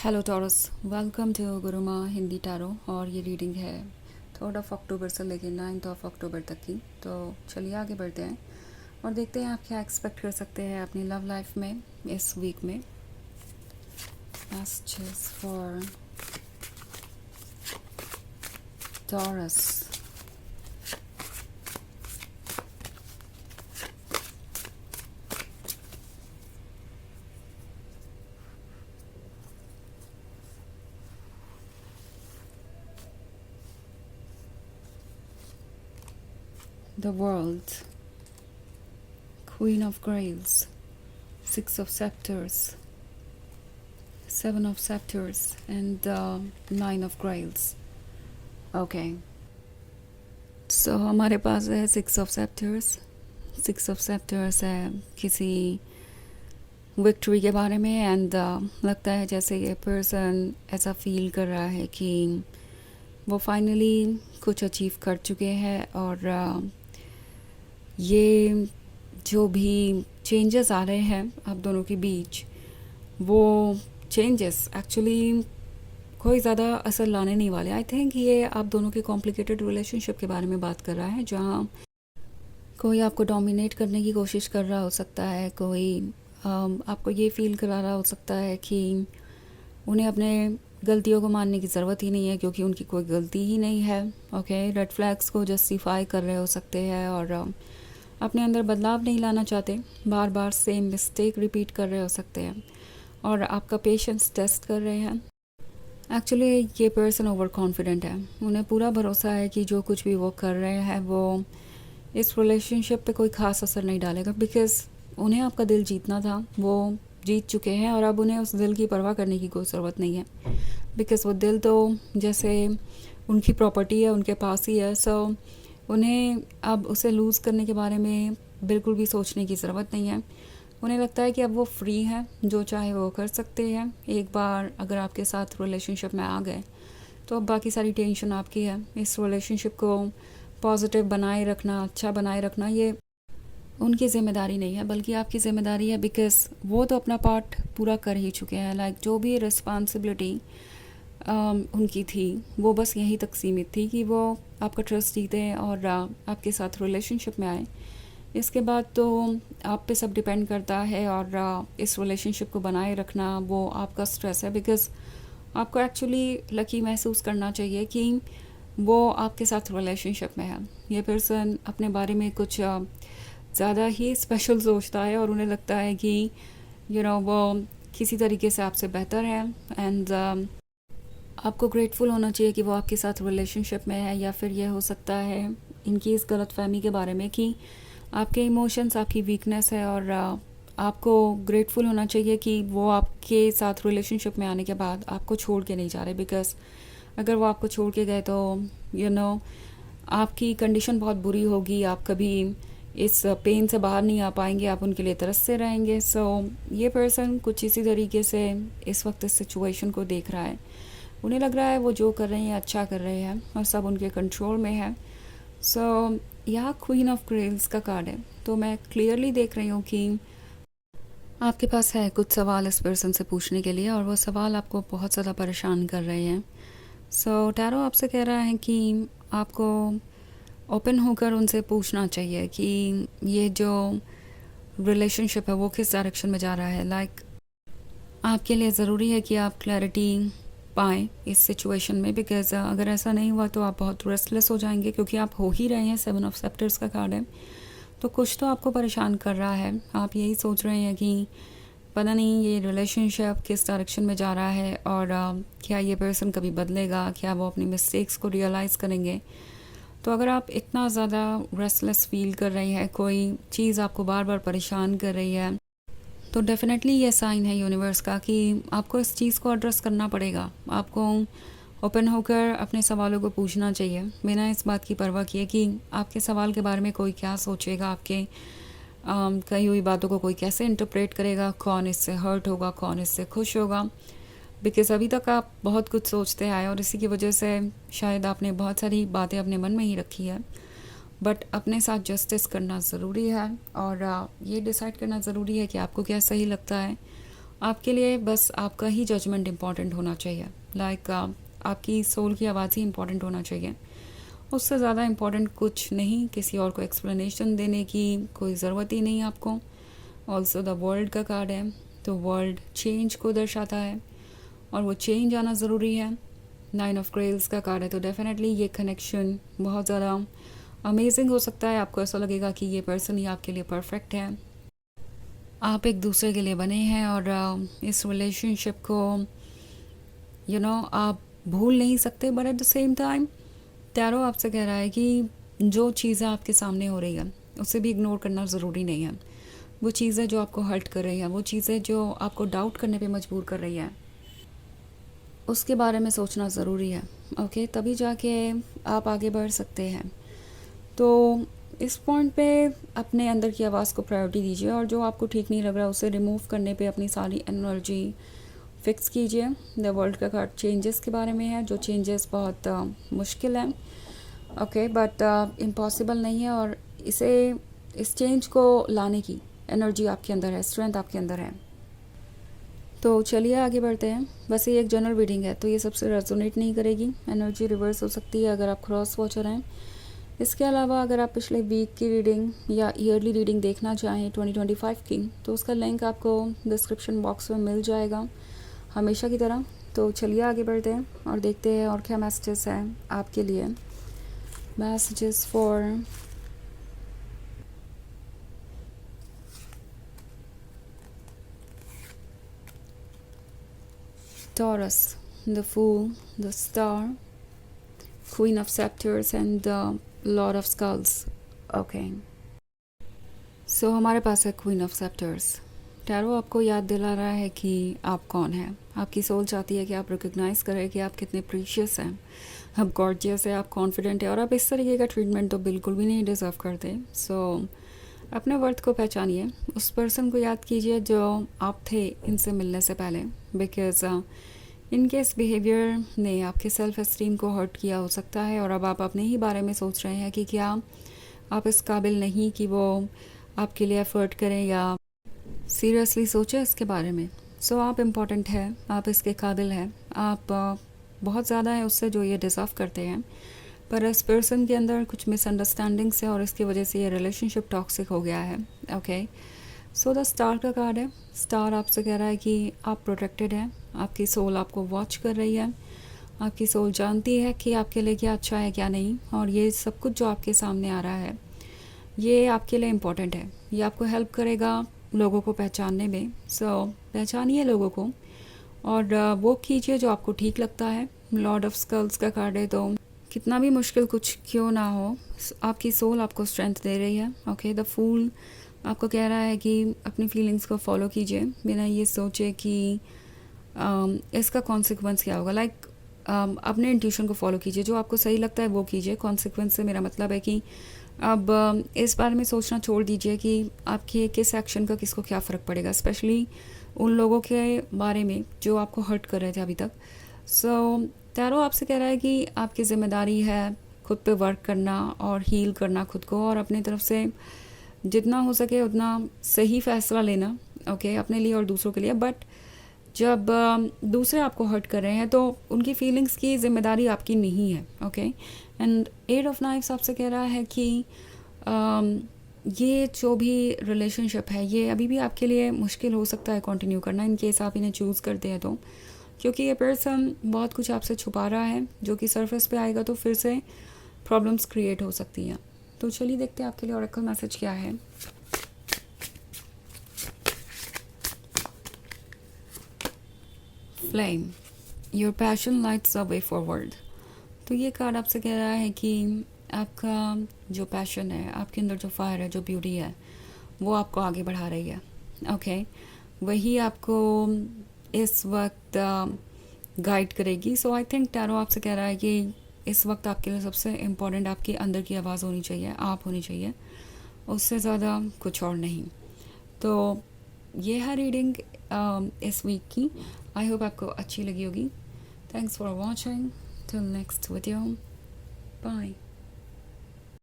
Hello Taurus, welcome to Guruma Hindi tarot. और ये reading है 3 अक्टूबर से लेकर 9 अक्टूबर तक की। तो चलिए आगे बढ़ते हैं और देखते हैं आप क्या एक्सपेक्ट कर सकते हैं अपनी लव लाइफ में इस वीक में। Messages for Taurus. The world, queen of grails, 6 of Scepters, 7 of Scepters and 9 of Grails। Okay, सो हमारे पास है 6 of Scepters। 6 of Scepters है किसी विक्ट्री के बारे में एंड लगता है जैसे ये पर्सन ऐसा फील कर रहा है कि वो फाइनली कुछ अचीव कर चुके हैं और ये जो भी चेंजेस आ रहे हैं आप दोनों के बीच, वो चेंजेस एक्चुअली कोई ज़्यादा असर लाने नहीं वाले। आई थिंक ये आप दोनों के कॉम्प्लिकेटेड रिलेशनशिप के बारे में बात कर रहा है, जहाँ कोई आपको डोमिनेट करने की कोशिश कर रहा हो सकता है, कोई आपको ये फील करा रहा हो सकता है कि उन्हें अपने गलतियों को मानने की ज़रूरत ही नहीं है क्योंकि उनकी कोई गलती ही नहीं है। ओके, रेड फ्लैग्स को जस्टिफाई कर रहे हो सकते हैं और अपने अंदर बदलाव नहीं लाना चाहते, बार बार सेम मिस्टेक रिपीट कर रहे हो सकते हैं और आपका पेशेंस टेस्ट कर रहे हैं। एक्चुअली ये पर्सन ओवर कॉन्फिडेंट है, उन्हें पूरा भरोसा है कि जो कुछ भी वो कर रहे हैं वो इस रिलेशनशिप पे कोई ख़ास असर नहीं डालेगा, बिकॉज़ उन्हें आपका दिल जीतना था, वो जीत चुके हैं और अब उन्हें उस दिल की परवाह करने की कोई ज़रूरत नहीं है, बिकॉज़ वो दिल तो जैसे उनकी प्रॉपर्टी है, उनके पास ही है। सो उन्हें अब उसे लूज़ करने के बारे में बिल्कुल भी सोचने की ज़रूरत नहीं है। उन्हें लगता है कि अब वो फ्री है, जो चाहे वो कर सकते हैं। एक बार अगर आपके साथ रिलेशनशिप में आ गए तो अब बाकी सारी टेंशन आपकी है। इस रिलेशनशिप को पॉजिटिव बनाए रखना, अच्छा बनाए रखना, ये उनकी ज़िम्मेदारी नहीं है बल्कि आपकी ज़िम्मेदारी है, बिकॉज़ वो तो अपना पार्ट पूरा कर ही चुके हैं। लाइक जो भी रिस्पॉन्सिबिलिटी उनकी थी वो बस यहीं तक सीमित थी कि वो आपका ट्रस्ट जीते और आपके साथ रिलेशनशिप में आए। इसके बाद तो आप पे सब डिपेंड करता है और इस रिलेशनशिप को बनाए रखना वो आपका स्ट्रेस है, बिकॉज़ आपको एक्चुअली लकी महसूस करना चाहिए कि वो आपके साथ रिलेशनशिप में है। ये पर्सन अपने बारे में कुछ ज़्यादा ही स्पेशल सोचता है और उन्हें लगता है कि वो किसी तरीके से आपसे बेहतर है एंड आपको ग्रेटफुल होना चाहिए कि वो आपके साथ रिलेशनशिप में है। या फिर ये हो सकता है इनकी इस गलतफहमी के बारे में कि आपके इमोशंस आपकी वीकनेस है और आपको ग्रेटफुल होना चाहिए कि वो आपके साथ रिलेशनशिप में आने के बाद आपको छोड़ के नहीं जा रहे, बिकॉज़ अगर वो आपको छोड़ के गए तो आपकी कंडीशन बहुत बुरी होगी, आप कभी इस पेन से बाहर नहीं आ पाएंगे, आप उनके लिए तरसते रहेंगे। सो ये पर्सन कुछ इसी तरीके से इस वक्त इस सिचुएशन को देख रहा है। उन्हें लग रहा है वो जो कर रहे हैं अच्छा कर रहे हैं और सब उनके कंट्रोल में है। सो यहाँ क्वीन ऑफ ग्रेल्स का कार्ड है, तो मैं क्लियरली देख रही हूँ कि आपके पास है कुछ सवाल इस पर्सन से पूछने के लिए और वो सवाल आपको बहुत ज़्यादा परेशान कर रहे हैं। सो टैरो आपसे कह रहा है कि आपको ओपन होकर उनसे पूछना चाहिए कि ये जो रिलेशनशिप है वो किस डायरेक्शन में जा रहा है। लाइक आपके लिए ज़रूरी है कि आप क्लैरिटी पाएँ इस सिचुएशन में, बिकॉज़ अगर ऐसा नहीं हुआ तो आप बहुत रेस्टलेस हो जाएंगे, क्योंकि आप हो ही रहे हैं। 7 of Scepters का कार्ड है, तो कुछ तो आपको परेशान कर रहा है। आप यही सोच रहे हैं कि पता नहीं ये रिलेशनशिप किस डायरेक्शन में जा रहा है और क्या ये पर्सन कभी बदलेगा, क्या वो अपनी मिस्टेक्स को रियलाइज़ करेंगे। तो अगर आप इतना ज़्यादा रेस्टलेस फील कर रही हैं, कोई चीज़ आपको बार बार परेशान कर रही है, तो डेफिनेटली ये साइन है यूनिवर्स का कि आपको इस चीज़ को एड्रेस करना पड़ेगा। आपको ओपन होकर अपने सवालों को पूछना चाहिए, बिना इस बात की परवाह किए कि आपके सवाल के बारे में कोई क्या सोचेगा, आपके कही हुई बातों को कोई कैसे इंटरप्रेट करेगा, कौन इससे हर्ट होगा, कौन इससे खुश होगा। बिकॉज़ अभी तक आप बहुत कुछ सोचते आए और इसी की वजह से शायद आपने बहुत सारी बातें अपने मन में ही रखी है। बट अपने साथ जस्टिस करना ज़रूरी है और ये डिसाइड करना ज़रूरी है कि आपको क्या सही लगता है आपके लिए बस आपका ही जजमेंट इम्पॉर्टेंट होना चाहिए। लाइक आपकी सोल की आवाज़ ही इम्पॉर्टेंट होना चाहिए। उससे ज़्यादा इम्पॉर्टेंट कुछ नहीं, किसी और को एक्सप्लेनेशन देने की कोई ज़रूरत ही नहीं आपको। ऑल्सो द वर्ल्ड का कार्ड है, तो वर्ल्ड चेंज को दर्शाता है और वो चेंज आना ज़रूरी है। 9 ऑफ ग्रेल्स का कार्ड है, तो डेफिनेटली ये कनेक्शन बहुत ज़्यादा अमेजिंग हो सकता है। आपको ऐसा लगेगा कि ये पर्सन ही आपके लिए परफेक्ट है, आप एक दूसरे के लिए बने हैं और इस रिलेशनशिप को आप भूल नहीं सकते। But at the same time tarot आपसे कह रहा है कि जो चीज़ें आपके सामने हो रही है उसे भी इग्नोर करना ज़रूरी नहीं है। वो चीज़ें जो आपको हर्ट कर रही हैं, वो चीज़ें जो आपको डाउट करने पे मजबूर कर रही हैं, उसके बारे में सोचना ज़रूरी है। ओके, तभी जाके आप आगे बढ़ सकते हैं। तो इस पॉइंट पे अपने अंदर की आवाज़ को प्रायोरिटी दीजिए और जो आपको ठीक नहीं लग रहा उसे रिमूव करने पे अपनी सारी एनर्जी फिक्स कीजिए। द वर्ल्ड का कार्ड चेंजेस के बारे में है, जो चेंजेस बहुत मुश्किल हैं, ओके, बट इम्पॉसिबल नहीं है। और इस चेंज को लाने की एनर्जी आपके अंदर है, स्ट्रेंथ आपके अंदर है। तो चलिए आगे बढ़ते हैं। बस ये एक जनरल रीडिंग है, तो ये सबसे रेजोनेट नहीं करेगी। एनर्जी रिवर्स हो सकती है अगर आप क्रॉस वॉचर हैं। इसके अलावा अगर आप पिछले वीक की रीडिंग या ईयरली रीडिंग देखना चाहें 2025 की, तो उसका लिंक आपको डिस्क्रिप्शन बॉक्स में मिल जाएगा हमेशा की तरह। तो चलिए आगे बढ़ते हैं और देखते हैं और क्या मैसेजेस हैं आपके लिए। Messages for Taurus, the Fool, the Star, Queen of Scepters and the Lord of Skulls. Okay. So हमारे पास है क्वीन ऑफ सेप्टर्स। टैरो आपको याद दिला रहा है कि आप कौन हैं। आपकी सोल चाहती है कि आप रिकग्नाइज़ करें कि आप कितने प्रीशियस हैं, आप गॉर्जियस है, आप कॉन्फिडेंट है और आप इस तरीके का ट्रीटमेंट तो बिल्कुल भी नहीं डिज़र्व करते। सो अपने वर्थ को पहचानिए, उस पर्सन को याद कीजिए जो आप थे इनसे मिलने से पहले, बिकॉज इनके इस बिहेवियर ने आपके सेल्फ एस्टीम को हर्ट किया हो सकता है और अब आप अपने ही बारे में सोच रहे हैं कि क्या आप इस काबिल नहीं कि वो आपके लिए एफ़र्ट करें या सीरियसली सोचें इसके बारे में। सो आप इम्पॉर्टेंट है, आप इसके काबिल हैं, आप बहुत ज़्यादा है उससे जो ये डिज़र्व करते हैं। पर इस पर्सन के अंदर कुछ मिसअंडरस्टैंडिंग्स है और इसकी वजह से ये रिलेशनशिप टॉक्सिक हो गया है। ओके, सो द स्टार का कार्ड है। स्टार आपसे कह रहा है कि आप प्रोटेक्टेड हैं, आपकी सोल आपको वॉच कर रही है, आपकी सोल जानती है कि आपके लिए क्या अच्छा है क्या नहीं, और ये सब कुछ जो आपके सामने आ रहा है ये आपके लिए इम्पॉर्टेंट है। ये आपको हेल्प करेगा लोगों को पहचानने में। सो पहचानिए लोगों को और वो कीजिए जो आपको ठीक लगता है। लॉर्ड ऑफ स्कल्स का कार्ड है, तो कितना भी मुश्किल कुछ क्यों ना हो, आपकी सोल आपको स्ट्रेंथ दे रही है। ओके, द फूल आपको कह रहा है कि अपनी फीलिंग्स को फॉलो कीजिए बिना ये सोचे कि इसका कॉन्सिक्वेंस क्या होगा। लाइक अपने इंट्यूशन को फॉलो कीजिए, जो आपको सही लगता है वो कीजिए। कॉन्सिक्वेंस से मेरा मतलब है कि अब इस बारे में सोचना छोड़ दीजिए कि आपके किस एक्शन का किसको क्या फ़र्क पड़ेगा, स्पेशली उन लोगों के बारे में जो आपको हर्ट कर रहे थे अभी तक। सो टैरो आपसे कह रहा है कि आपकी ज़िम्मेदारी है खुद पे वर्क करना और हील करना खुद को, और अपनी तरफ से जितना हो सके उतना सही फ़ैसला लेना, ओके, अपने लिए और दूसरों के लिए। बट जब दूसरे आपको हर्ट कर रहे हैं तो उनकी फीलिंग्स की ज़िम्मेदारी आपकी नहीं है। ओके, एंड 8 ऑफ नाइफ्स आपसे कह रहा है कि ये जो भी रिलेशनशिप है ये अभी भी आपके लिए मुश्किल हो सकता है कंटिन्यू करना, इन केस आप इन्हें चूज़ करते हैं तो, क्योंकि ये पर्सन बहुत कुछ आपसे छुपा रहा है जो कि सरफेस पे आएगा तो फिर से प्रॉब्लम्स क्रिएट हो सकती हैं। तो चलिए देखते हैं आपके लिए ऑरेकल मैसेज क्या है। Flame, your passion lights a way forward. तो ये कार्ड आपसे कह रहा है कि आपका जो पैशन है, आपके अंदर जो फायर है, जो ब्यूटी है, वो आपको आगे बढ़ा रही है। ओके, वही आपको इस वक्त गाइड करेगी। सो आई थिंक टैरो आपसे कह रहा है कि इस वक्त आपके लिए सबसे इम्पोर्टेंट आपके अंदर की आवाज़ होनी चाहिए, आप होनी चाहिए, उससे ज़्यादा कुछ और नहीं। तो ये है रीडिंग इस वीक की। आई होप आपको अच्छी लगी होगी। Thanks for watching, till next video, bye.